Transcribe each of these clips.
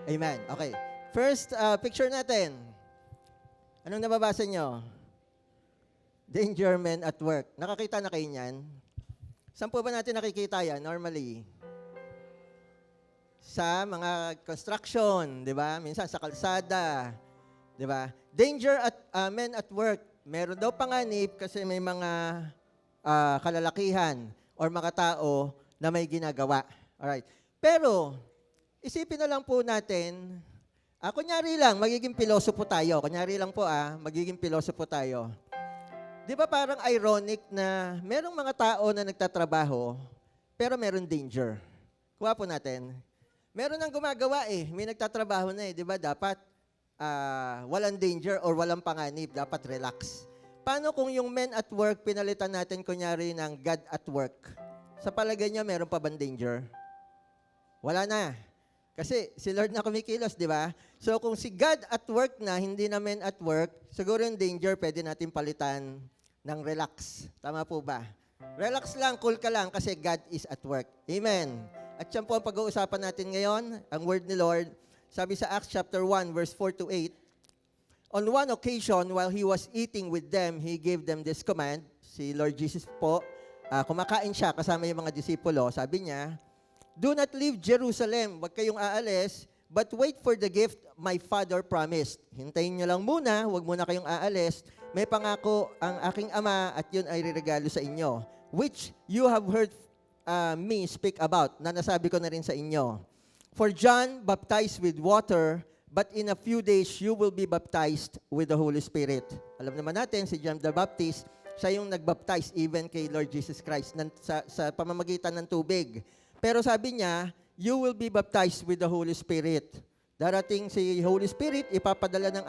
Amen. Okay. First picture natin. Anong nababasa nyo? Danger men at work. Nakakita na kayo niyan? Saan po ba natin nakikita yan normally? Sa mga construction, di ba? Minsan sa kalsada, di ba? Danger at men at work. Meron daw panganib kasi may mga kalalakihan or mga tao na may ginagawa. Alright. Pero, isipin na lang po natin, kunyari lang, magiging pilosopo tayo. Kunyari lang po, magiging pilosopo tayo. Di ba parang ironic na merong mga tao na nagtatrabaho, pero meron danger. Kuha po natin. Meron nang gumagawa may nagtatrabaho na di ba? Dapat walang danger or walang panganib, dapat relax. Paano kung yung men at work, pinalitan natin kunyari ng God at work? Sa palagay niya, meron pa bang danger? Wala na. Kasi si Lord na kumikilos, di ba? So kung si God at work na, hindi na men at work, siguro yung danger, pwede natin palitan ng relax. Tama po ba? Relax lang, cool ka lang, kasi God is at work. Amen. At yan po ang pag-uusapan natin ngayon, ang word ni Lord. Sabi sa Acts chapter 1, verse 4 to 8, on one occasion, while He was eating with them, He gave them this command. Si Lord Jesus po, kumakain siya kasama yung mga disipulo. Sabi niya, do not leave Jerusalem. Huwag kayong aalis, but wait for the gift my Father promised. Hintayin niyo lang muna, huwag muna kayong aalis. May pangako ang aking Ama at yun ay riregalo sa inyo, which you have heard me speak about, na nasabi ko na rin sa inyo. For John baptized with water, but in a few days you will be baptized with the Holy Spirit. Alam naman natin, si John the Baptist, siya yung nagbaptize even kay Lord Jesus Christ sa pamamagitan ng tubig. Pero sabi niya, you will be baptized with the Holy Spirit. Darating si Holy Spirit, ipapadala ng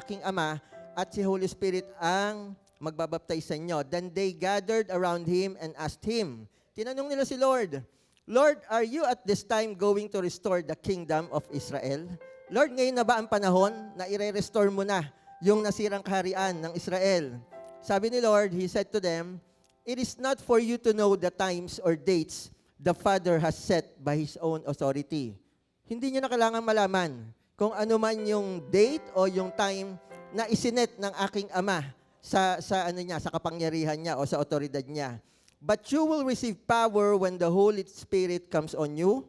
aking Ama, at si Holy Spirit ang magbabaptize sa inyo. Then they gathered around Him and asked Him. Tinanong nila si Lord, Lord, are you at this time going to restore the kingdom of Israel? Lord, ngayon na ba ang panahon na i-restore mo na yung nasirang kaharian ng Israel? Sabi ni Lord, He said to them, it is not for you to know the times or dates the Father has set by His own authority. Hindi niyo na kailangan malaman kung ano man yung date o yung time na isinet ng aking Ama sa kapangyarihan niya o sa otoridad niya. But you will receive power when the Holy Spirit comes on you.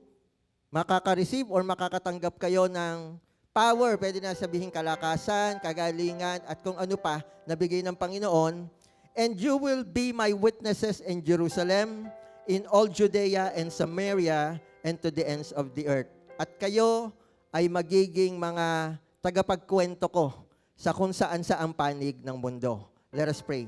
Makaka-receive or makakatanggap kayo ng power. Pwede na sabihin kalakasan, kagalingan, at kung ano pa nabigay ng Panginoon. And you will be my witnesses in Jerusalem, in all Judea and Samaria, and to the ends of the earth. At kayo ay magiging mga tagapagkwento ko sa kung saan ang panig ng mundo. Let us pray.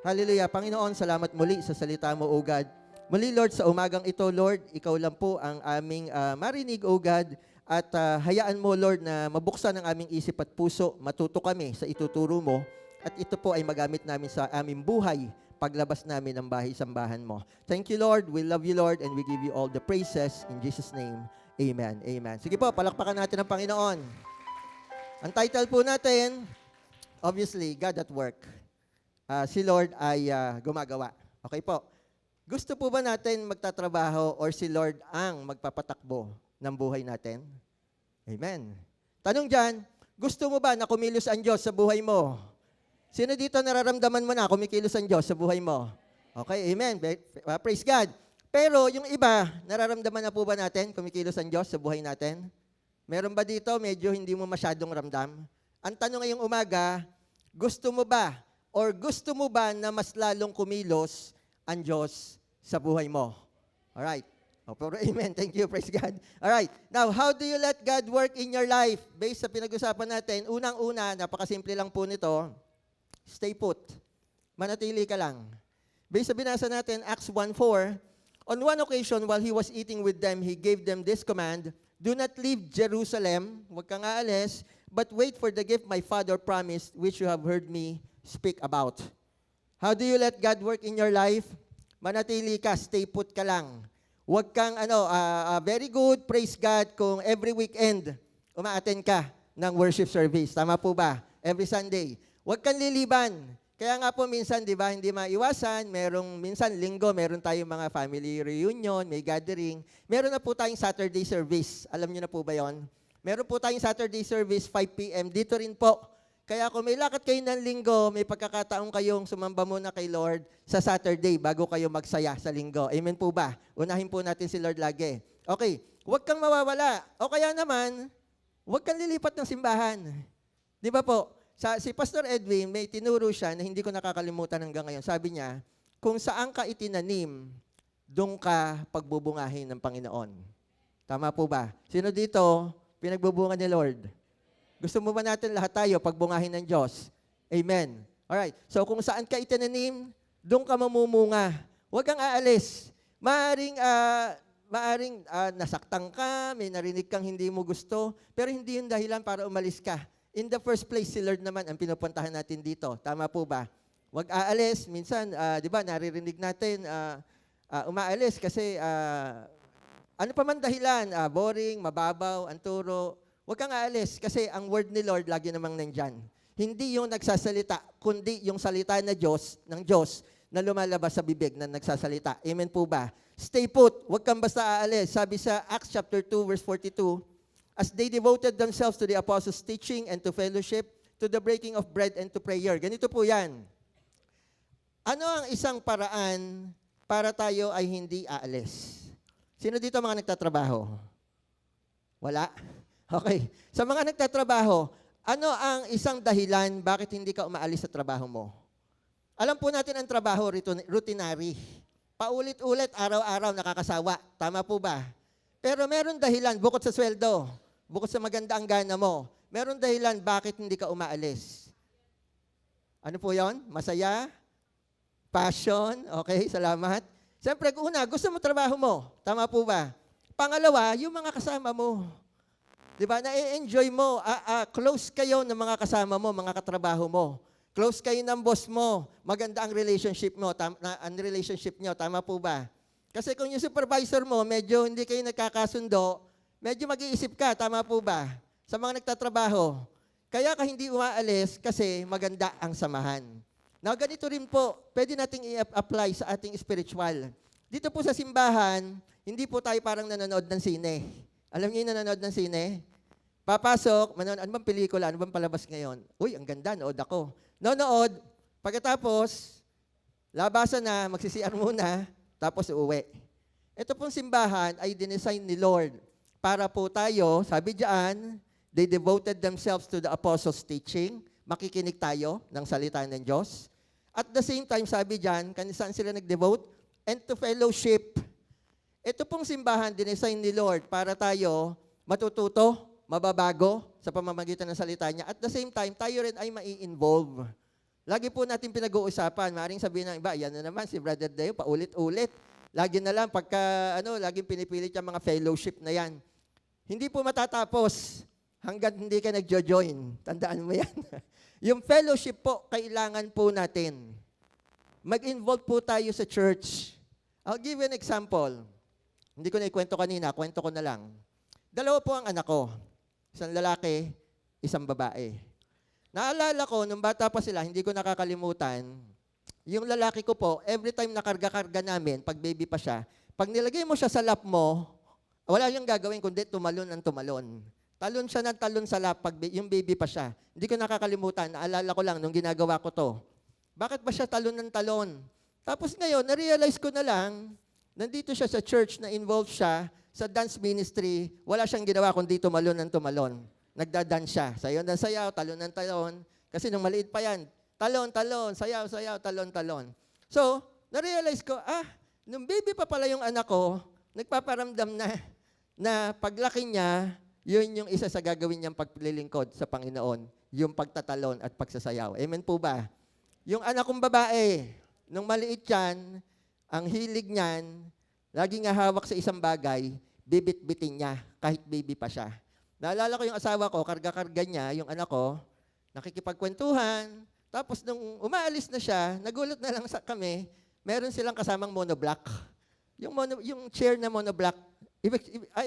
Hallelujah. Panginoon, salamat muli sa salita mo, O God. Muli, Lord, sa umagang ito, Lord, Ikaw lang po ang aming marinig, O God. At hayaan mo, Lord, na mabuksan ang aming isip at puso. Matuto kami sa ituturo mo. At ito po ay magamit namin sa aming buhay paglabas namin ng bahay-sambahan mo. Thank you, Lord. We love you, Lord, and we give you all the praises. In Jesus' name, amen. Amen. Sige po, palakpakan natin ang Panginoon. Ang title po natin, obviously, God at Work. Si Lord ay gumagawa. Okay po. Gusto po ba natin magtatrabaho or si Lord ang magpapatakbo ng buhay natin? Amen. Tanong dyan, gusto mo ba na kumilos ang Diyos sa buhay mo? Sino dito nararamdaman mo na kumikilos ang Diyos sa buhay mo? Okay, amen. Praise God. Pero yung iba, nararamdaman na po ba natin kumikilos ang Diyos sa buhay natin? Meron ba dito medyo hindi mo masyadong ramdam? Ang tanong ngayong umaga, gusto mo ba or gusto mo ba na mas lalong kumilos ang Diyos sa buhay mo? Alright. Pero amen. Thank you. Praise God. Alright. Now, how do you let God work in your life? Based sa pinag-usapan natin, unang-una, napakasimple lang po nito, stay put. Manatili ka lang. Based sa binasa natin, Acts 1:4, on one occasion, while He was eating with them, He gave them this command, do not leave Jerusalem, huwag kang aalis, but wait for the gift my Father promised, which you have heard me speak about. How do you let God work in your life? Manatili ka, stay put ka lang. Huwag kang, very good, praise God, kung every weekend, umaattend ka ng worship service. Tama po ba? Every Sunday. Huwag kang liliban. Kaya nga po minsan, di ba, hindi maiwasan, minsan linggo, meron tayong mga family reunion, may gathering. Meron na po tayong Saturday service. Alam niyo na po ba yon? Meron po tayong Saturday service, 5 p.m. Dito rin po. Kaya kung may lakad kayo ng linggo, may pagkakataong kayong sumamba muna kay Lord sa Saturday bago kayo magsaya sa linggo. Amen po ba? Unahin po natin si Lord lagi. Okay, huwag kang mawawala. O kaya naman, huwag kang lilipat ng simbahan. Di ba po? Si Pastor Edwin, may tinuro siya na hindi ko nakakalimutan hanggang ngayon. Sabi niya, kung saan ka itinanim, doon ka pagbubungahin ng Panginoon. Tama po ba? Sino dito pinagbubunga ni Lord? Gusto mo ba natin lahat tayo pagbungahin ng Diyos? Amen. Alright. So kung saan ka itinanim, doon ka mamumunga. Huwag kang aalis. Maaring nasaktan ka, may narinig kang hindi mo gusto, pero hindi yung dahilan para umalis ka. In the first place, si Lord naman ang pinupuntahan natin dito. Tama po ba? Huwag aalis. Minsan, di ba, naririnig natin, umaalis kasi ano pa man dahilan, boring, mababaw, ang turo. Huwag kang aalis kasi ang word ni Lord lagi namang nandyan. Hindi yung nagsasalita, kundi yung salita ng Diyos na lumalabas sa bibig na nagsasalita. Amen po ba? Stay put. Huwag kang basta aalis. Sabi sa Acts chapter 2, verse 42, as they devoted themselves to the apostles' teaching and to fellowship, to the breaking of bread and to prayer. Ganito po yan. Ano ang isang paraan para tayo ay hindi aalis? Sino dito mga nagtatrabaho? Wala? Okay. Sa mga nagtatrabaho, ano ang isang dahilan bakit hindi ka umaalis sa trabaho mo? Alam po natin ang trabaho, routinary. Paulit-ulit, araw-araw, nakakasawa. Tama po ba? Pero meron dahilan, bukod sa sweldo, bukod sa maganda ang gana mo, meron dahilan bakit hindi ka umaalis. Ano po yon? Masaya? Passion? Okay, salamat. Siyempre, una, gusto mo trabaho mo. Tama po ba? Pangalawa, yung mga kasama mo. Di ba? Na-enjoy mo. Close kayo ng mga kasama mo, mga katrabaho mo. Close kayo ng boss mo. Maganda ang relationship mo. Ang relationship nyo. Tama po ba? Kasi kung yung supervisor mo, medyo hindi kayo nagkakasundo, medyo mag-iisip ka. Tama po ba? Sa mga nagtatrabaho. Kaya ka hindi umaalis kasi maganda ang samahan. Now, ganito rin po, pwede nating i-apply sa ating spiritual. Dito po sa simbahan, hindi po tayo parang nanonood ng sine. Alam niyo yung nanonood ng sine? Papasok, manonood, ano bang pelikula, ano bang palabas ngayon? Uy, ang ganda, nood ako. Nonood, pagkatapos, labasan na, magsisiar muna, tapos uuwi. Ito pong simbahan ay dinesign ni Lord para po tayo, sabi diyan, they devoted themselves to the apostles' teaching. Makikinig tayo ng salita ng Diyos. At the same time, sabi diyan, saan sila nag-devote? And to fellowship. Ito pong simbahan, dinesign ni Lord para tayo matututo, mababago sa pamamagitan ng salita niya. At the same time, tayo rin ay mai-involve. Lagi po natin pinag-uusapan. Maring sabihin ng iba, yan na naman si Brother Deo, paulit-ulit. Lagi na lang, laging pinipilit yung mga fellowship na yan. Hindi po matatapos hanggang hindi ka nag-join. Tandaan mo yan. Yung fellowship po, kailangan po natin. Mag-involve po tayo sa church. I'll give you an example. Hindi ko na ikwento kanina, kwento ko na lang. Dalawa po ang anak ko. Isang lalaki, isang babae. Naalala ko, nung bata pa sila, hindi ko nakakalimutan, yung lalaki ko po, every time nakarga-karga namin, pag baby pa siya, pag nilagay mo siya sa lap mo, wala yung gagawin kundi tumalon ang tumalon. Talon siya ng talon sa lap pag yung baby pa siya. Hindi ko nakakalimutan, naalala ko lang nung ginagawa ko to. Bakit ba siya talon ng talon? Tapos ngayon, na-realize ko na lang, nandito siya sa church na involved siya sa dance ministry, wala siyang ginawa kundi tumalon ng tumalon. Nagda-dance siya. Sayaw ng sayaw, talon ng talon. Kasi nung maliit pa yan, talon, talon, sayaw, sayaw, talon, talon. So, na-realize ko, nung baby pa pala yung anak ko, nagpaparamdam na paglaki niya, yun yung isa sa gagawin niyang paglilingkod sa Panginoon, yung pagtatalon at pagsasayaw. Amen po ba? Yung anak kong babae, nung maliit yan, ang hilig niyan, laging hawak sa isang bagay, bibit-bitin niya, kahit baby pa siya. Naalala ko yung asawa ko, karga-karga niya, yung anak ko, nakikipagkwentuhan, tapos nung umaalis na siya, nagulat na lang kami, meron silang kasamang monoblock. Yung chair na monoblock,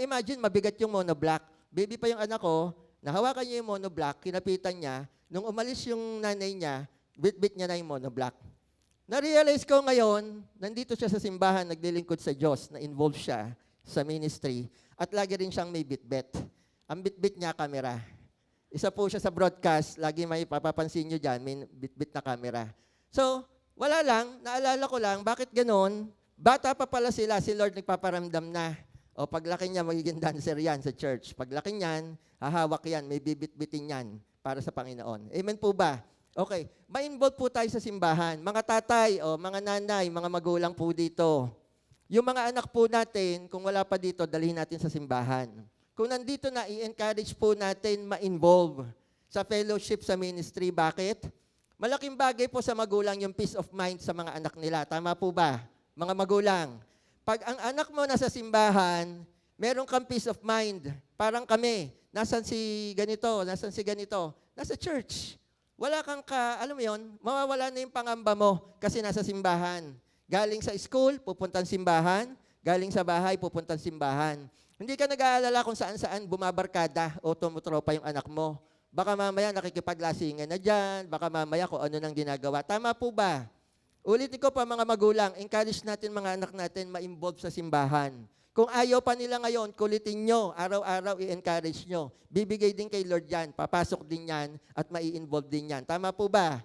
imagine mabigat yung monoblock. Baby pa yung anak ko, nahawakan niya yung monoblock, kinapitan niya, nung umalis yung nanay niya, bit-bit niya na yung monoblock. Na-realize ko ngayon, nandito siya sa simbahan, naglilingkod sa Diyos, na involved siya sa ministry, at lagi rin siyang may bit-bet. Ang bitbit niya, camera. Isa po siya sa broadcast, lagi may papapansin nyo dyan, may bitbit na camera. So, wala lang, naalala ko lang, bakit ganon? Bata pa pala sila, si Lord nagpaparamdam na. O paglaki niya, magiging dancer yan sa church. Paglaki niyan, hahawak yan, may bibit-bitin yan para sa Panginoon. Amen po ba? Okay, ma-involve po tayo sa simbahan. Mga tatay o mga nanay, mga magulang po dito. Yung mga anak po natin, kung wala pa dito, dalhin natin sa simbahan. Kung nandito na, i-encourage po natin ma-involve sa fellowship, sa ministry. Bakit? Malaking bagay po sa magulang yung peace of mind sa mga anak nila. Tama po ba? Mga magulang. Pag ang anak mo nasa simbahan, meron kang peace of mind. Parang kami, nasan si ganito, nasan si ganito? Nasa church. Wala kang alam mo yun, mawawala na yung pangamba mo kasi nasa simbahan. Galing sa school, pupuntang simbahan. Galing sa bahay, pupuntang simbahan. Hindi ka nag-aalala kung saan-saan bumabarkada o tumutropa yung anak mo. Baka mamaya nakikipaglasingan na dyan, baka mamaya kung ano nang ginagawa. Tama po ba? Ulitin ko pa mga magulang, encourage natin mga anak natin ma-involve sa simbahan. Kung ayaw pa nila ngayon, kulitin nyo, araw-araw i-encourage nyo. Bibigay din kay Lord yan, papasok din yan, at mai-involve din yan. Tama po ba?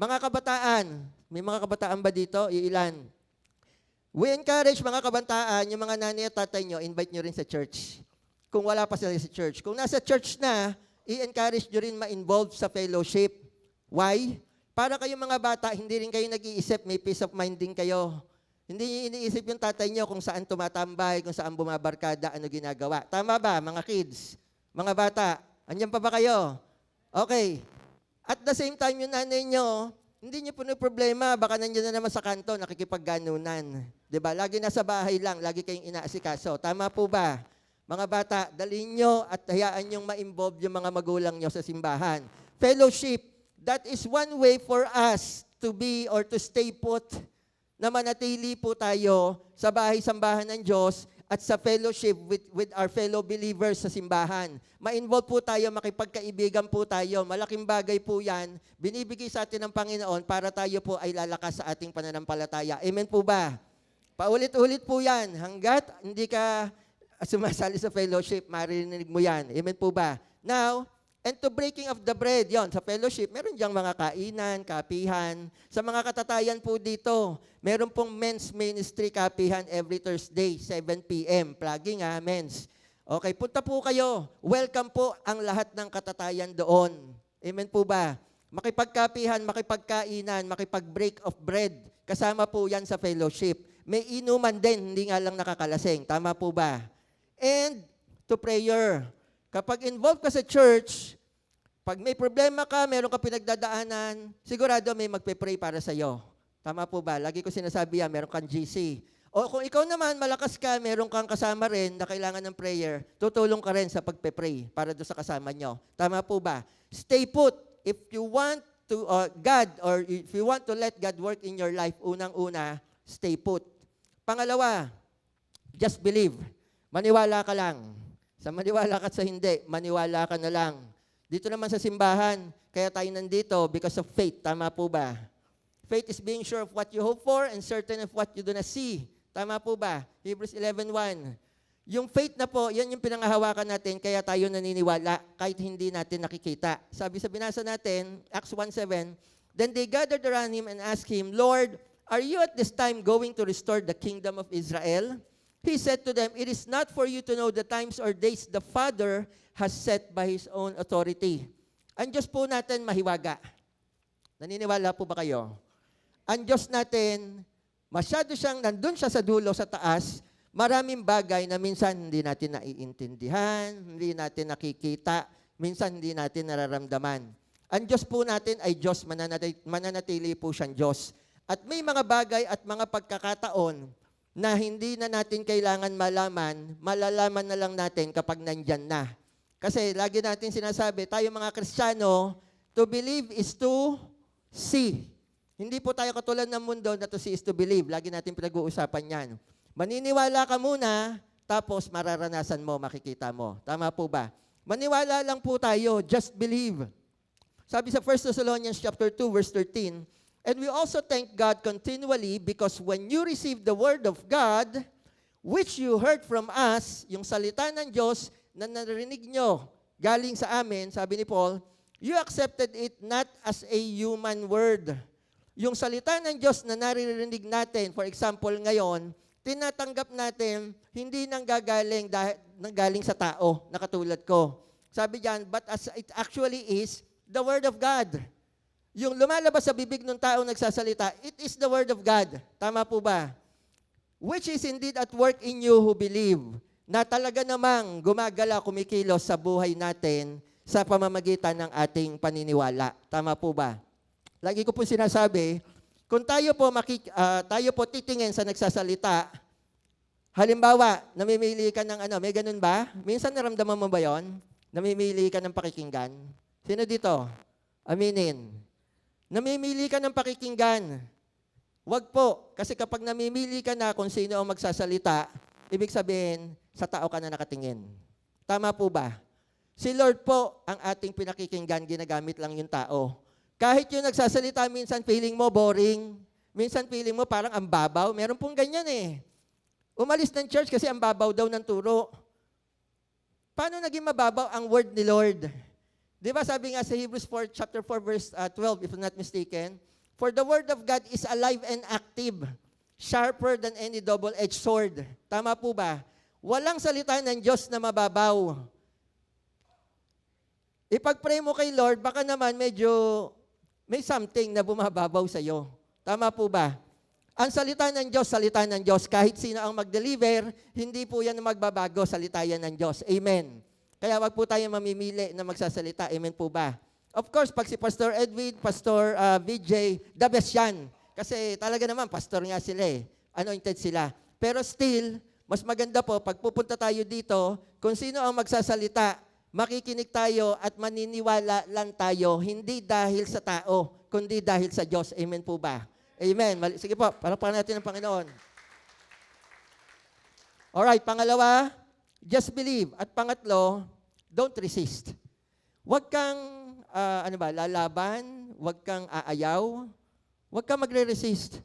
Mga kabataan, may mga kabataan ba dito? Iilan? We encourage mga kabataan, yung mga nanay at tatay nyo, invite nyo rin sa church. Kung wala pa sila sa church. Kung nasa church na, i-encourage nyo rin ma-involve sa fellowship. Why? Para kayong mga bata, hindi rin kayo nag-iisip, may peace of mind din kayo. Hindi niyo iniisip yung tatay niyo kung saan tumatambay, kung saan bumabarkada, ano ginagawa. Tama ba, mga kids? Mga bata, andyan pa ba kayo? Okay. At the same time, yung nanay niyo, hindi niyo puno problema, baka nandiyan na naman sa kanto, nakikipagganunan. Diba? Lagi nasa bahay lang, lagi kayong inaasikaso. Tama po ba? Mga bata, dalhin nyo at hayaan nyong ma-involve yung mga magulang nyo sa simbahan. Fellowship, that is one way for us to be or to stay put na manatili po tayo sa bahay-sambahan ng Diyos at sa fellowship with our fellow believers sa simbahan. Ma-involve po tayo, makipagkaibigan po tayo. Malaking bagay po yan. Binibigay sa atin ng Panginoon para tayo po ay lalakas sa ating pananampalataya. Amen po ba? Paulit-ulit po yan. Hanggat hindi ka sumasali sa fellowship, maririnig mo yan. Amen po ba? Now, and to breaking of the bread, yon sa fellowship, meron diyang mga kainan, kapihan. Sa mga katatayan po dito, meron pong men's ministry kapihan every Thursday, 7 p.m. Plugging men's. Okay, punta po kayo. Welcome po ang lahat ng katatayan doon. Amen po ba? Makipagkapihan, makipagkainan, makipag-break of bread. Kasama po yan sa fellowship. May inuman din, hindi nga lang nakakalasing. Tama po ba? And to prayer. Kapag involved ka sa church, pag may problema ka, meron ka pinagdadaanan, sigurado may magpe-pray para sa iyo. Tama po ba? Lagi ko sinasabi yan, meron kang GC. O kung ikaw naman, malakas ka, meron kang kasama rin na kailangan ng prayer, tutulong ka rin sa pagpe-pray para doon sa kasama nyo. Tama po ba? Stay put. If you want to, if you want to let God work in your life, unang-una, stay put. Pangalawa, just believe. Maniwala ka lang. Sa maniwala ka at sa hindi, maniwala ka na lang. Dito naman sa simbahan, kaya tayo nandito because of faith. Tama po ba? Faith is being sure of what you hope for and certain of what you do not see. Tama po ba? Hebrews 11:1. Yung faith na po, yan yung pinangahawakan natin, kaya tayo naniniwala kahit hindi natin nakikita. Sabi sa binasa natin, Acts 1:7, then they gathered around him and asked him, Lord, are you at this time going to restore the kingdom of Israel? He said to them, it is not for you to know the times or days the Father has set by His own authority. Ang Diyos po natin mahiwaga. Naniniwala po ba kayo? Ang Diyos natin, masyado siyang, nandun siya sa dulo, sa taas, maraming bagay na minsan hindi natin naiintindihan, hindi natin nakikita, minsan hindi natin nararamdaman. Ang Diyos po natin ay Diyos, mananatili po siyang Diyos. At may mga bagay at mga pagkakataon na hindi na natin kailangan malaman, malalaman na lang natin kapag nandyan na. Kasi lagi natin sinasabi, tayo mga Kristiyano, to believe is to see. Hindi po tayo katulad ng mundo na to see is to believe. Lagi natin pinag-uusapan yan. Maniniwala ka muna, tapos mararanasan mo, makikita mo. Tama po ba? Maniwala lang po tayo, just believe. Sabi sa 1 Thessalonians chapter 2, verse 13, and we also thank God continually because when you receive the word of God, which you heard from us, yung salita ng Diyos na narinig nyo galing sa amin, sabi ni Paul, you accepted it not as a human word. Yung salita ng Diyos na naririnig natin, for example, ngayon, tinatanggap natin, hindi nanggaling sa tao, na katulad ko. Sabi diyan, but as it actually is, the Word of God. Yung lumalabas sa bibig ng tao nagsasalita, it is the Word of God. Tama po ba? Which is indeed at work in you who believe, na talaga namang gumagala, kumikilos sa buhay natin sa pamamagitan ng ating paniniwala. Tama po ba? Lagi ko po sinasabi, kung tayo po titingin sa nagsasalita, halimbawa, namimili ka ng may ganun ba? Minsan naramdaman mo ba yon? Namimili ka ng pakikinggan? Sino dito? Aminin. Namimili ka ng pakikinggan. Wag po, kasi kapag namimili ka na kung sino ang magsasalita, ibig sabihin, sa tao ka na nakatingin. Tama po ba? Si Lord po ang ating pinakikinggan, ginagamit lang yung tao. Kahit yung nagsasalita, minsan feeling mo boring, minsan feeling mo parang ang babaw, meron pong ganyan eh. Umalis ng church kasi ang babaw daw ng turo. Paano naging mababaw ang word ni Lord? Di ba sabi nga sa Hebrews 4, chapter 4, verse 12, if I'm not mistaken, for the word of God is alive and active, sharper than any double-edged sword. Tama po ba? Walang salita ng Diyos na mababaw. Ipag-pray mo kay Lord, baka naman medyo may something na bumababaw sa iyo. Tama po ba? Ang salita ng Diyos, kahit sino ang mag-deliver, hindi po yan magbabago, salita yan ng Diyos. Amen. Kaya wag po tayo mamimili na magsasalita. Amen po ba? Of course, pag si Pastor Edwin, Pastor VJ, the best yan. Kasi talaga naman, pastor nga sila eh. Anointed sila. Pero still, mas maganda po, pag pupunta tayo dito, kung sino ang magsasalita, makikinig tayo at maniniwala lang tayo, hindi dahil sa tao, kundi dahil sa Diyos. Amen po ba? Amen. Sige po, palakpakan natin ang Panginoon. Alright, pangalawa, just believe. At pangatlo, don't resist. Huwag kang, lalaban, huwag kang aayaw, huwag kang magre-resist.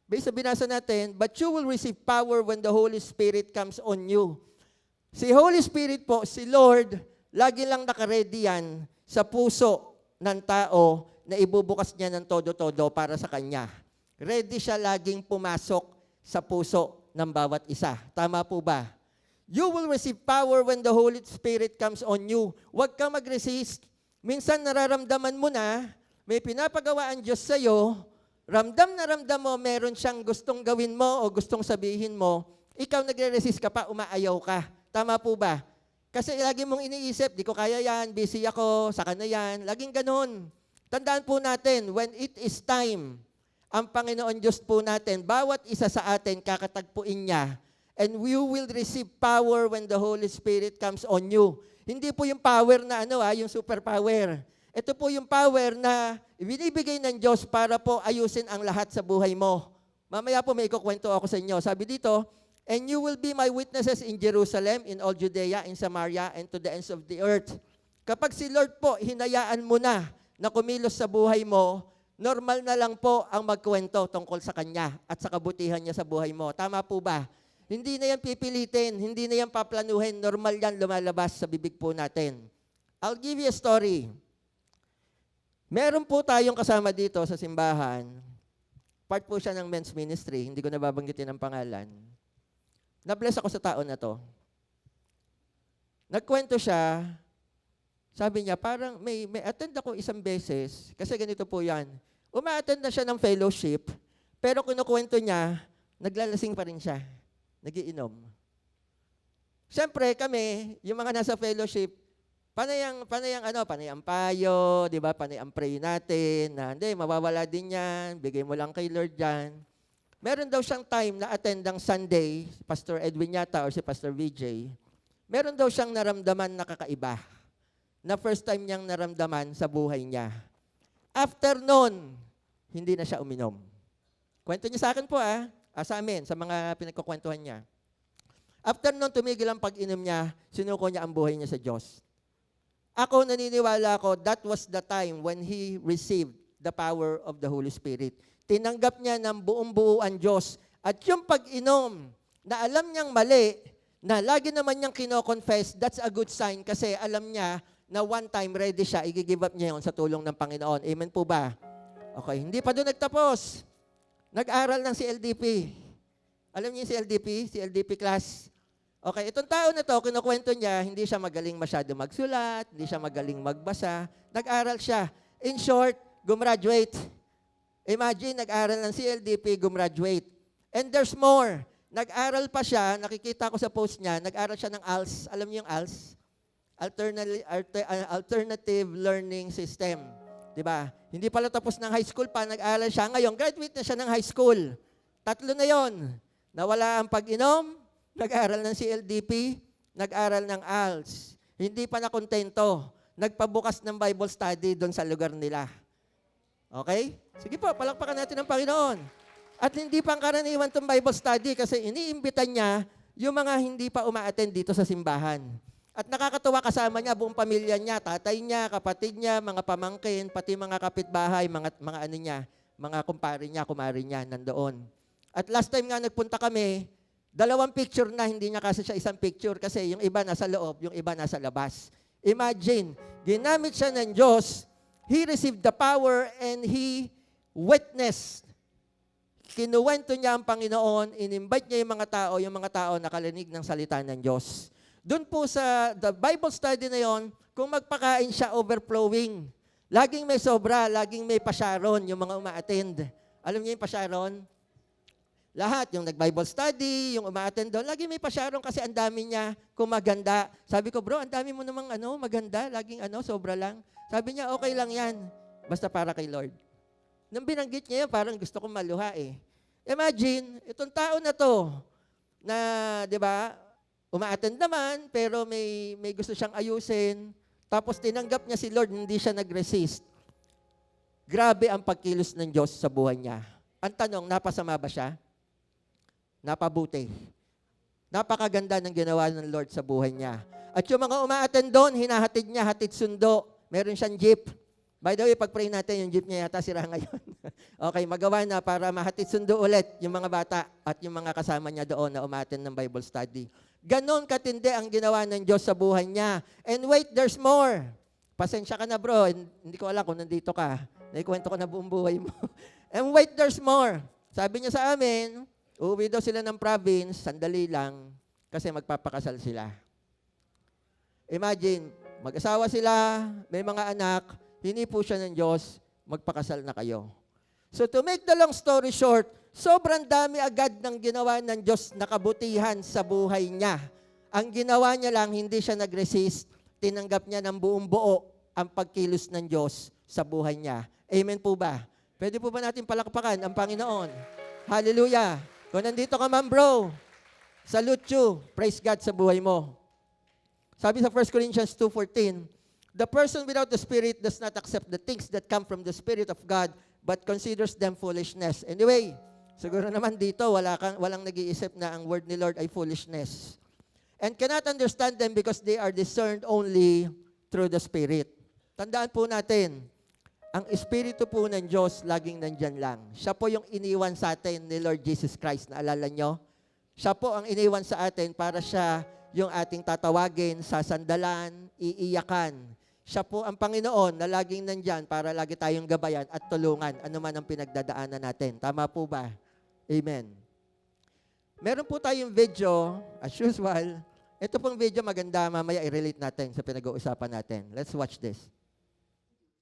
Based sa binasa natin, but you will receive power when the Holy Spirit comes on you. Si Holy Spirit po, si Lord, lagi lang nakaredy yan sa puso ng tao na ibubukas niya ng todo-todo para sa Kanya. Ready siya laging pumasok sa puso ng bawat isa. Tama po ba? You will receive power when the Holy Spirit comes on you. Huwag kang mag-resist. Minsan nararamdaman mo na, may pinapagawa ang Diyos sa'yo, ramdam na ramdam mo, meron siyang gustong gawin mo o gustong sabihin mo, ikaw nagre-resist ka pa, umaayaw ka. Tama po ba? Kasi lagi mong iniisip, di ko kaya yan, busy ako, saka na yan, laging ganun. Tandaan po natin, when it is time, ang Panginoon Diyos po natin, bawat isa sa atin, kakatagpuin niya, and you will receive power when the Holy Spirit comes on you. Hindi po yung power na yung superpower. Ito po yung power na binibigay ng Diyos para po ayusin ang lahat sa buhay mo. Mamaya po may ikukwento ako sa inyo. Sabi dito, and you will be my witnesses in Jerusalem, in all Judea, in Samaria, and to the ends of the earth. Kapag si Lord po, hinayaan mo na kumilos sa buhay mo, normal na lang po ang magkwento tungkol sa Kanya at sa kabutihan niya sa buhay mo. Tama po ba? Hindi na yan pipilitin, hindi na yan paplanuhin, normal yan lumalabas sa bibig po natin. I'll give you a story. Meron po tayong kasama dito sa simbahan. Part po siya ng men's ministry, hindi ko nababanggitin ang pangalan. Na-bless ako sa tao na to. Nagkwento siya, sabi niya, parang may attend ako isang beses, kasi ganito po yan. Uma-attend na siya ng fellowship, pero kinukwento niya, naglalasing pa rin siya, nagiinom. Siyempre kami, yung mga nasa fellowship, panay ang payo, di ba? Panay ang pray natin, na hindi, mawawala din yan, bigay mo lang kay Lord yan. Meron daw siyang time na attend ng Sunday, Pastor Edwin yata or si Pastor VJ, meron daw siyang naramdaman na kakaiba, na first time niyang naramdaman sa buhay niya. After nun, hindi na siya uminom. Kwento niya sa akin po sa amin, sa mga pinagkukwentuhan niya. After nun, tumigil ang pag-inom niya, sinuko niya ang buhay niya sa Diyos. Ako naniniwala ko, that was the time when he received the power of the Holy Spirit. Tinanggap niya ng buong-buo ang Diyos. At yung pag-inom na alam niyang mali, na lagi naman niyang kino-confess, that's a good sign kasi alam niya na one time ready siya, i-give up niya yun sa tulong ng Panginoon. Amen po ba? Okay, hindi pa doon nagtapos. Nag-aral ng CLDP. Alam niyo yung CLDP class? Okay, itong tao na to, kinukwento niya, hindi siya magaling masyado magsulat, hindi siya magaling magbasa. Nag-aral siya. In short, gumraduate. Imagine, nag-aral ng CLDP, gumraduate. And there's more. Nag-aral pa siya, nakikita ko sa post niya, nag-aral siya ng ALS. Alam niyo yung ALS? Alternative Learning System. Diba? Hindi pala tapos ng high school pa, nag-aral siya. Ngayon, graduate na siya ng high school. 3 na yon. Nawala ang pag-inom, nag-aral ng CLDP, nag-aral ng ALS. Hindi pa nakontento. Nagpabukas ng Bible study doon sa lugar nila. Okay? Sige po, palakpakan natin ang Panginoon. At hindi pang karaniwan itong Bible study kasi iniimbitan niya yung mga hindi pa uma-attend dito sa simbahan. At nakakatuwa kasama niya, buong pamilya niya, tatay niya, kapatid niya, mga pamangkin, pati mga kapitbahay, mga ano niya, mga kumpare niya, kumari niya, nandoon. At last time nga nagpunta kami, 2 picture na, hindi niya kasi siya isang picture kasi yung iba nasa loob, yung iba nasa labas. Imagine, ginamit siya ng Diyos, he received the power and he witnessed. Kinuwento niya ang Panginoon, in-invite niya yung mga tao nakalinig ng salita ng Diyos. Doon po sa the Bible study na yon, kung magpakain siya, overflowing. Laging may sobra, laging may pasyaron yung mga uma-attend. Alam niyo yung pasyaron? Lahat, yung nag-Bible study, yung uma-attend doon, laging may pasyaron kasi ang dami niya kung maganda. Sabi ko, bro, ang dami mo namang maganda, laging sobra lang. Sabi niya, okay lang yan, basta para kay Lord. Nung binanggit niya yun, parang gusto kong maluha eh. Imagine, itong tao na to, na, di ba, uma-attend naman, pero may gusto siyang ayusin. Tapos tinanggap niya si Lord, hindi siya nag-resist. Grabe ang pagkilos ng Diyos sa buhay niya. Ang tanong, napasama ba siya? Napabuti. Napakaganda ng ginawa ng Lord sa buhay niya. At yung mga uma-attend doon, hinahatid niya, hatid sundo. Meron siyang jeep. By the way, pag-pray natin, yung jeep niya yata sira ngayon. Okay, magawa na para mahatid sundo ulit yung mga bata at yung mga kasama niya doon na uma-attend ng Bible study. Ganon katindi ang ginawa ng Diyos sa buhay niya. And wait, there's more. Pasensya ka na bro, hindi ko alam kung nandito ka. Naikwento ko na buong buhay mo. And wait, there's more. Sabi niya sa amin, uuwi daw sila ng province, sandali lang, kasi magpapakasal sila. Imagine, mag-asawa sila, may mga anak, hinipo siya ng Diyos, magpakasal na kayo. So to make the long story short, sobrang dami agad ng ginawa ng Diyos na kabutihan sa buhay niya. Ang ginawa niya lang, hindi siya nag-resist. Tinanggap niya ng buong buo ang pagkilos ng Diyos sa buhay niya. Amen po ba? Pwede po ba natin palakpakan ang Panginoon? Hallelujah! Kung nandito ka man bro, salute you. Praise God sa buhay mo. Sabi sa 1 Corinthians 2:14, the person without the Spirit does not accept the things that come from the Spirit of God, but considers them foolishness. Anyway, siguro naman dito, walang nag-iisip na ang word ni Lord ay foolishness. And cannot understand them because they are discerned only through the Spirit. Tandaan po natin, ang Espiritu po ng Diyos laging nandyan lang. Siya po yung iniwan sa atin ni Lord Jesus Christ. Naalala nyo? Siya po ang iniwan sa atin para siya yung ating tatawagin, sasandalan, iiyakan. Siya po ang Panginoon na laging nandyan para lagi tayong gabayan at tulungan anuman ang pinagdadaanan natin. Tama po ba? Amen. Meron po tayong video, as usual. Ito pong video maganda, mamaya i-relate natin sa pinag-uusapan natin. Let's watch this.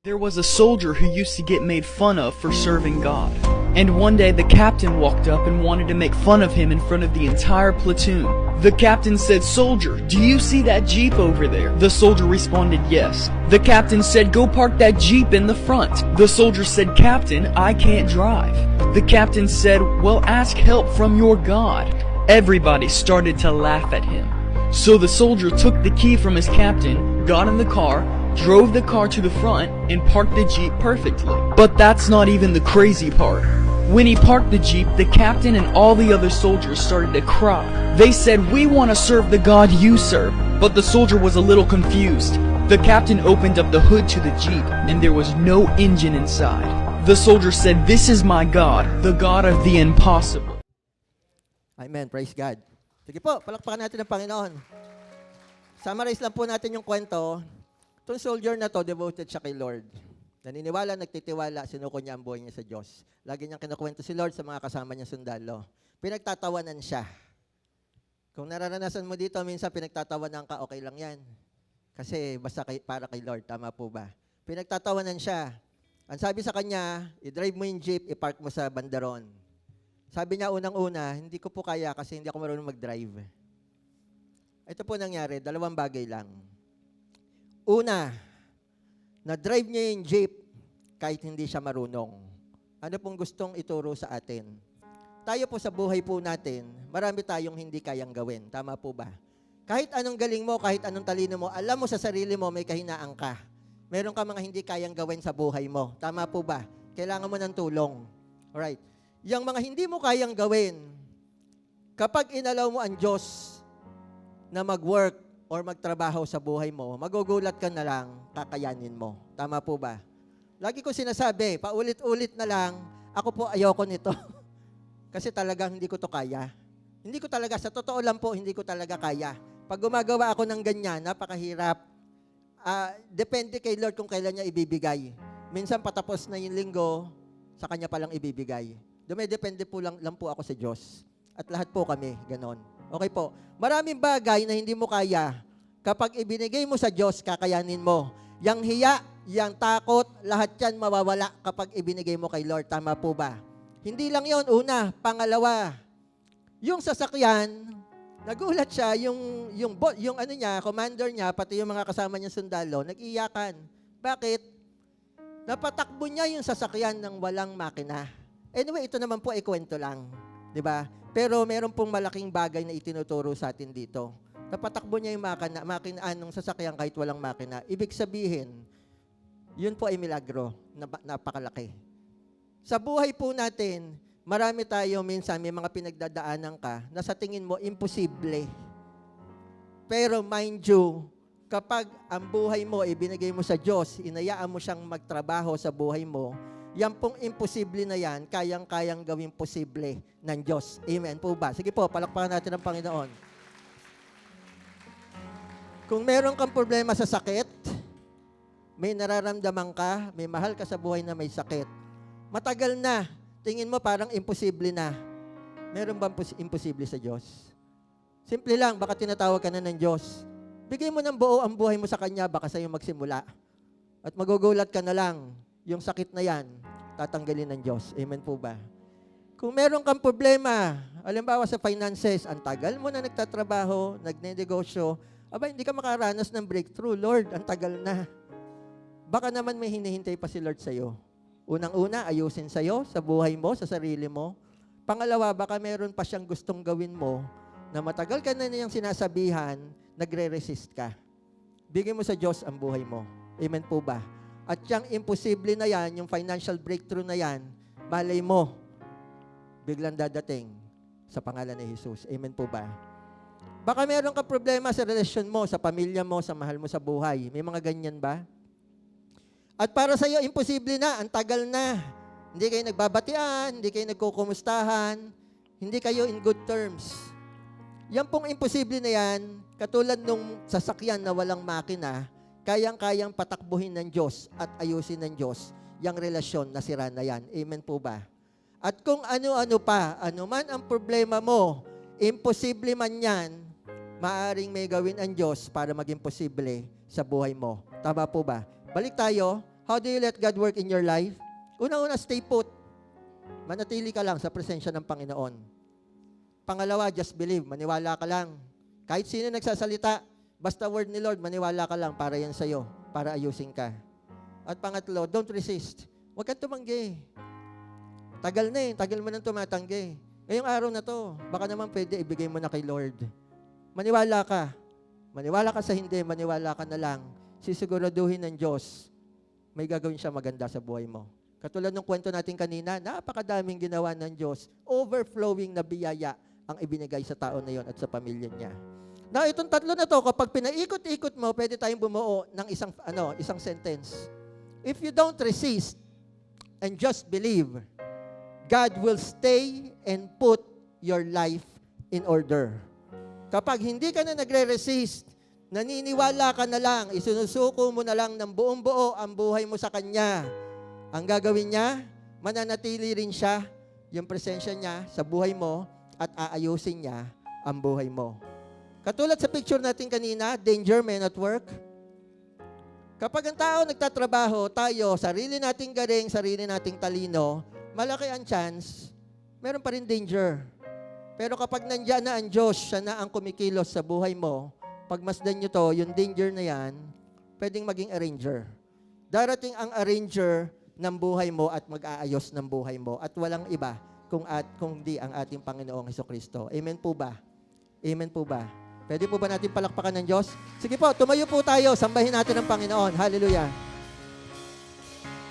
There was a soldier who used to get made fun of for serving God. And one day the captain walked up and wanted to make fun of him in front of the entire platoon. The captain said, "Soldier, do you see that Jeep over there?" The soldier responded, "Yes." The captain said, "Go park that Jeep in the front." The soldier said, "Captain, I can't drive." The captain said, "Well, ask help from your God." Everybody started to laugh at him. So the soldier took the key from his captain, got in the car, drove the car to the front, and parked the Jeep perfectly. But that's not even the crazy part. When he parked the Jeep, the captain and all the other soldiers started to cry. They said, "We want to serve the God you serve." But the soldier was a little confused. The captain opened up the hood to the Jeep, and there was no engine inside. The soldier said, "This is my God, the God of the impossible." Amen. Praise God. Sige po, palakpakan natin ang Panginoon. Summarize lang po natin yung kwento. Itong soldier na to, devoted siya kay Lord. Naniniwala, nagtitiwala, sinuko niya ang buhay niya sa Diyos. Lagi niyang kinukwento si Lord sa mga kasama niya sundalo. Pinagtatawanan siya. Kung nararanasan mo dito, minsan pinagtatawanan ka, okay lang yan. Kasi basta para kay Lord, tama po ba? Pinagtatawanan siya. Ang sabi sa kanya, i-drive mo yung jeep, i-park mo sa bandaron. Sabi niya unang-una, hindi ko po kaya kasi hindi ako marunong mag-drive. Ito po nangyari, dalawang bagay lang. Una, na-drive niya yung jeep kahit hindi siya marunong. Ano pong gustong ituro sa atin? Tayo po sa buhay po natin, marami tayong hindi kayang gawin. Tama po ba? Kahit anong galing mo, kahit anong talino mo, alam mo sa sarili mo may kahinaan ka. Meron ka mga hindi kayang gawin sa buhay mo. Tama po ba? Kailangan mo ng tulong. Alright. Yang mga hindi mo kayang gawin, kapag inalaw mo ang Diyos na mag-work or magtrabaho sa buhay mo, magugulat ka na lang, kakayanin mo. Tama po ba? Lagi ko sinasabi, paulit-ulit na lang, ako po ayoko nito. Kasi talagang hindi ko to kaya. Hindi ko talaga, sa totoo lang po, hindi ko talaga kaya. Pag gumagawa ako ng ganyan, napakahirap. Depende kay Lord kung kailan niya ibibigay. Minsan patapos na yung linggo, sa Kanya palang ibibigay. Dumedepende po lang po ako sa Diyos. At lahat po kami, ganon. Okay po. Maraming bagay na hindi mo kaya. Kapag ibinigay mo sa Diyos, kakayanin mo. Yang hiya, yang takot, lahat yan mawawala kapag ibinigay mo kay Lord. Tama po ba? Hindi lang yon. Una, pangalawa, yung sasakyan, nagulat siya, yung ano niya, commander niya, pati yung mga kasama niya sundalo, nag-iyakan. Bakit? Napatakbo niya yung sasakyan ng walang makina. Anyway, ito naman po ay kwento lang. 'Di ba? Pero meron pong malaking bagay na itinuturo sa atin dito. Napatakbo niya yung makinaan ng sasakyan kahit walang makina. Ibig sabihin, yun po ay milagro. Napakalaki. Sa buhay po natin, marami tayo minsan, may mga pinagdadaanan ka na sa tingin mo, imposible. Pero mind you, kapag ang buhay mo, ibinigay mo sa Diyos, inayaan mo siyang magtrabaho sa buhay mo, yan pong imposible na yan, kayang-kayang gawing posible ng Diyos. Amen po ba? Sige po, palakpakan natin ang Panginoon. Kung meron kang problema sa sakit, may nararamdaman ka, may mahal ka sa buhay na may sakit, matagal na, tingin mo parang imposible na. Meron bang imposible sa Diyos? Simple lang, baka tinatawag ka na ng Diyos. Bigay mo ng buo ang buhay mo sa Kanya, baka sa'yo magsimula. At magugulat ka na lang, yung sakit na yan, tatanggalin ng Diyos. Amen po ba? Kung meron kang problema, halimbawa sa finances, ang tagal mo na nagtatrabaho, nagnenegosyo, aba, hindi ka makaranas ng breakthrough. Lord, ang tagal na. Baka naman may hinihintay pa si Lord sa'yo. Unang-una, ayusin sa'yo, sa buhay mo, sa sarili mo. Pangalawa, baka meron pa siyang gustong gawin mo na matagal ka na niyang sinasabihan, nagre-resist ka. Bigyan mo sa Diyos ang buhay mo. Amen po ba? At yung imposible na yan, yung financial breakthrough na yan, malay mo, biglang dadating sa pangalan ni Jesus. Amen po ba? Baka meron ka problema sa relasyon mo, sa pamilya mo, sa mahal mo sa buhay. May mga ganyan ba? At para sa iyo, imposible na, ang tagal na. Hindi kayo nagbabatian, hindi kayo nagkukumustahan, hindi kayo in good terms. Yan pong imposible na yan, katulad nung sasakyan na walang makina, kayang-kayang patakbuhin ng Diyos at ayusin ng Diyos yung relasyon na sira na yan. Amen po ba? At kung ano-ano pa, ano man ang problema mo, imposible man yan, maaring may gawin ang Diyos para maging posible sa buhay mo. Tama po ba? Balik tayo. How do you let God work in your life? Una-una, stay put. Manatili ka lang sa presensya ng Panginoon. Pangalawa, just believe. Maniwala ka lang. Kahit sino nagsasalita, basta word ni Lord, maniwala ka lang para yan sa'yo, para ayusin ka. At pangatlo, don't resist. Huwag kang tumanggi. Tagal na tagal mo nang tumatanggi. Ngayong araw na to, baka naman pwede ibigay mo na kay Lord. Maniwala ka. Maniwala ka sa hindi, maniwala ka na lang. Sisiguraduhin ng Diyos, may gagawin siya maganda sa buhay mo. Katulad ng kwento natin kanina, napakadaming ginawa ng Diyos, overflowing na biyaya ang ibinigay sa tao na yon at sa pamilya niya. Now, itong tatlo na to, kapag pinaikot-ikot mo, pwede tayong bumuo ng isang sentence. If you don't resist and just believe, God will stay and put your life in order. Kapag hindi ka na nagre-resist, naniniwala ka na lang, isinusuko mo na lang ng buong buo ang buhay mo sa Kanya, ang gagawin niya, mananatili rin siya, yung presensya niya sa buhay mo at aayusin niya ang buhay mo. Katulad sa picture natin kanina, danger men at work. Kapag ang tao nagtatrabaho, tayo, sarili nating galing, sarili nating talino, malaki ang chance, meron pa rin danger. Pero kapag nandiyan na ang Diyos, siya na ang kumikilos sa buhay mo, pagmasdan nyo to, yung danger na yan, pwedeng maging arranger. Darating ang arranger ng buhay mo at mag-aayos ng buhay mo at walang iba kung di ang ating Panginoong Hesukristo. Amen po ba? Amen po ba? Pwede po ba natin palakpakan ng Diyos? Sige po, tumayo po tayo, sambahin natin ang Panginoon. Hallelujah.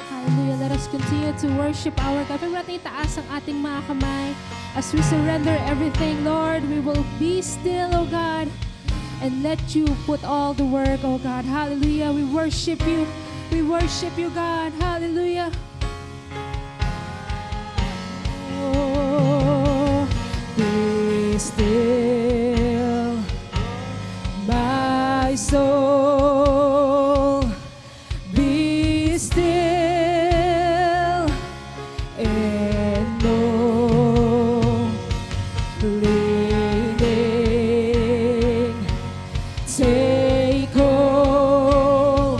Hallelujah. Let us continue to worship our God. Pwede natin itaas ang ating mga kamay as we surrender everything, Lord. We will be still, O God, and let you put all the work, O God. Hallelujah. We worship you. We worship you, God. Hallelujah. Oh, be still, my soul. Be still and know, leaning, take hold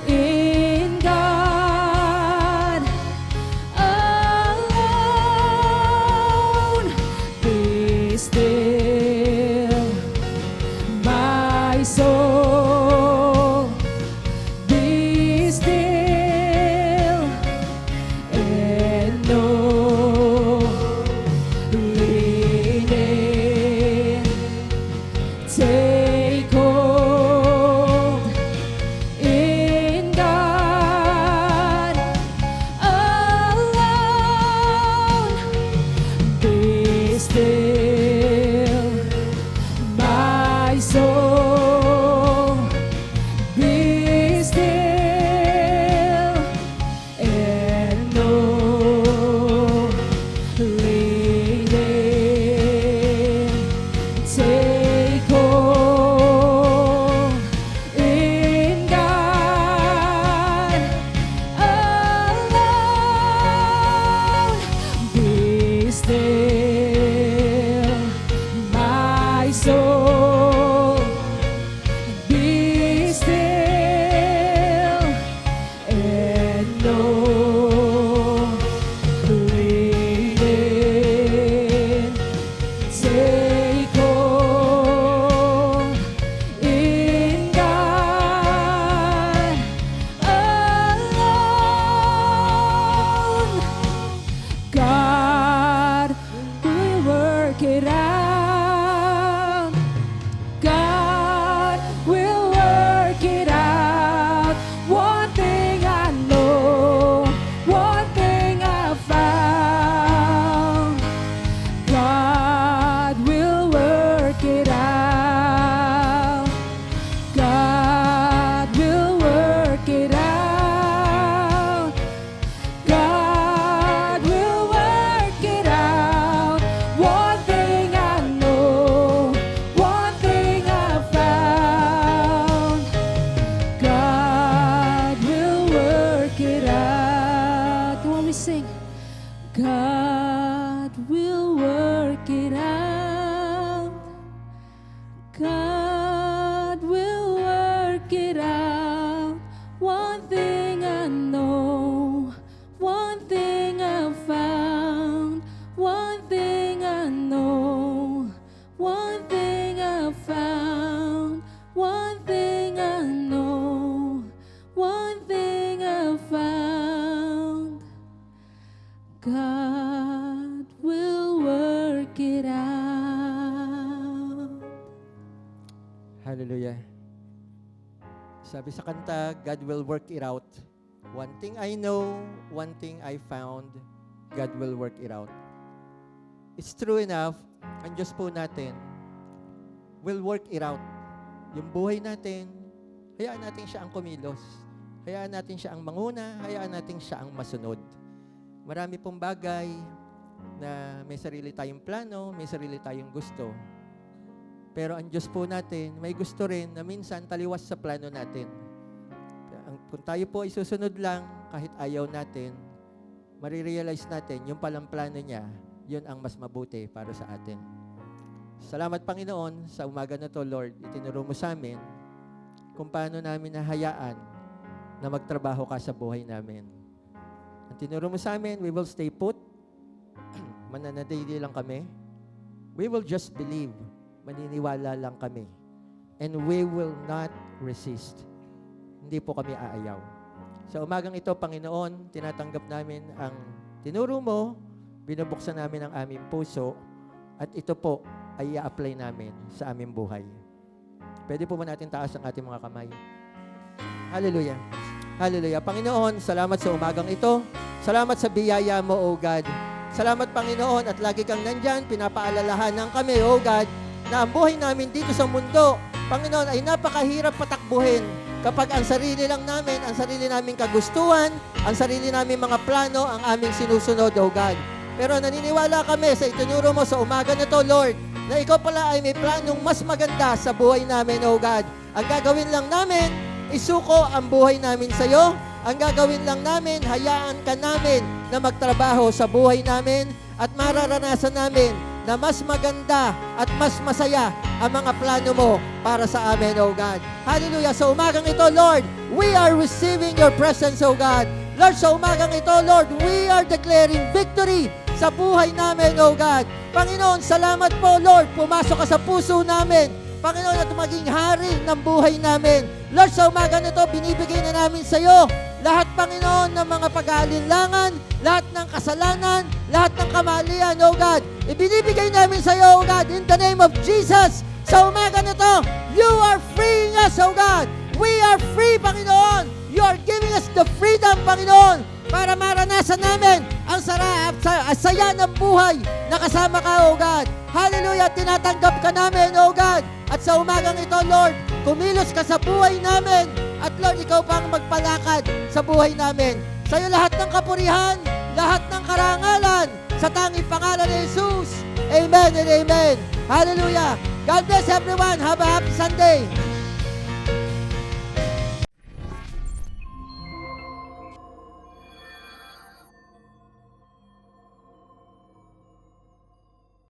in God alone. Be still, my soul. Be still and know, leaning, take hold in God alone. Be still, my soul. Be still and know, leaning, take hold in God alone. Be still, my soul. Be still and know, leaning, take hold in God alone. God will work it out. God will work it out. One thing I know, one thing I found. God will work it out. God will work it out. God will work it out. One thing I know, one thing I found. God will work it out. Come on, we sing. God will work it out. God will work it out. One thing I know, one thing I found. One thing I know, one thing I found. One thing I know, one thing I found. God will work it out. Hallelujah. Sabi sa kanta, God will work it out. One thing I know, one thing I found, God will work it out. It's true enough, ang Diyos po natin will work it out. Yung buhay natin, hayaan natin siya ang kumilos. Hayaan natin siya ang manguna, hayaan natin siya ang masunod. Marami pong bagay na may sarili tayong plano, may sarili tayong gusto. Pero ang Diyos po natin, may gusto rin na minsan taliwas sa plano natin. Kung tayo po ay susunod lang, kahit ayaw natin, marirealize natin, yung palang plano niya, yun ang mas mabuti para sa atin. Salamat, Panginoon, sa umaga na to, Lord. Itinuro mo sa amin kung paano namin nahayaan na magtrabaho ka sa buhay namin. Ang tinuro mo sa amin, we will stay put. Mananatili lang kami. We will just believe. Maniniwala lang kami. And we will not resist. Hindi po kami aayaw. Sa umagang ito, Panginoon, tinatanggap namin ang tinuro mo, binubuksan namin ang aming puso, at ito po ay i-apply namin sa aming buhay. Pwede po ba natin taas ang ating mga kamay? Hallelujah. Hallelujah. Panginoon, salamat sa umagang ito. Salamat sa biyaya mo, O God. Salamat, Panginoon, at lagi kang nandyan, pinapaalalahanan kami, O God, na ang buhay namin dito sa mundo, Panginoon, ay napakahirap patakbuhin kapag ang sarili lang namin, ang sarili naming kagustuhan, ang sarili naming mga plano, ang aming sinusunod, O God. Pero naniniwala kami sa itinuro mo sa umaga na to, Lord, na ikaw pala ay may planong mas maganda sa buhay namin, O God. Ang gagawin lang namin, isuko ang buhay namin sa iyo. Ang gagawin lang namin, hayaan ka namin na magtrabaho sa buhay namin at mararanasan namin na mas maganda at mas masaya ang mga plano mo para sa amin, O God. Hallelujah. Sa umagang ito, Lord, we are receiving your presence, O God. Lord, sa umagang ito, Lord, we are declaring victory sa buhay namin, O God. Panginoon, salamat po, Lord. Pumasok ka sa puso namin. Panginoon, at maging hari ng buhay namin. Lord, sa umaga nito, binibigay na namin sa iyo lahat, Panginoon, ng mga pag-aalinlangan, lahat ng kasalanan, lahat ng kamalian, O God. Ibinibigay namin sa iyo, O God, in the name of Jesus. Sa umaga nito, you are freeing us, O God. We are free, Panginoon. You are giving us the freedom, Panginoon, para maranasan namin ang saya ng buhay na kasama ka, O God. Hallelujah, tinatanggap ka namin, O God. At sa umagang ito, Lord, kumilos ka sa buhay namin. At Lord, ikaw pa ang magpalakad sa buhay namin. Sa iyo lahat ng kapurihan, lahat ng karangalan, sa tanging pangalan ni Jesus. Amen and amen. Hallelujah. God bless everyone. Have a happy Sunday.